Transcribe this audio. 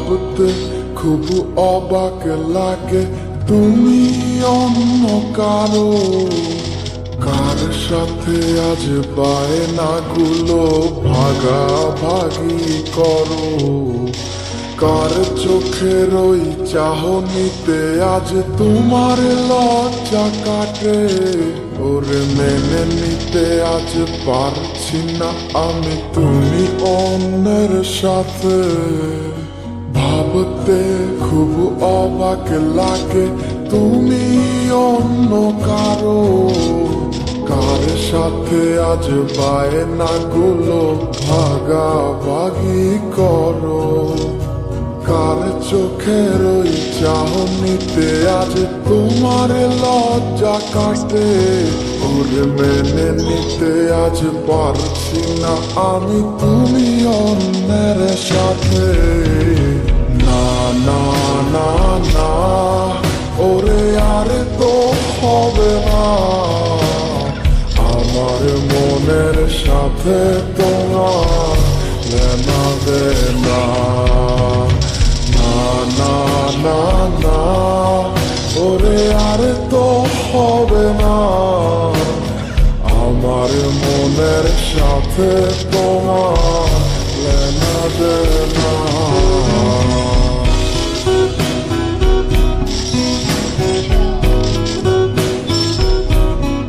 ভাবতে খুব অবাক লাগে তুমি অন্য কারো, কার সাথে আজ বায়নাগুলো ভাগাভাগি করো, কার চোখের ওই চাহনিতে আজ তোমার লজ্জা কাটে। ওরে মেনে নিতে আজ পারছি না আমি তুমি অন্যের সাথে, ভাবতে খুব অবাক লাগে তুমি অন্য কারো, কার সাথে আজ বায়নাগুলো ভাগাভাগি করো, কার চোখের ওই চাহনিতে আজ তোমার লজ্জা কাটে। ওরে মেনে নিতে আজ পারছি না আমি তুমি অন্যের সাথে। না না না না ওরে আর তো হবে না, আমার মনের সাথে তোমার লেনা দেনা। না না না না ওরে আর তো হবে না, আমার মনের সাথে তোমার লেনা দেনা।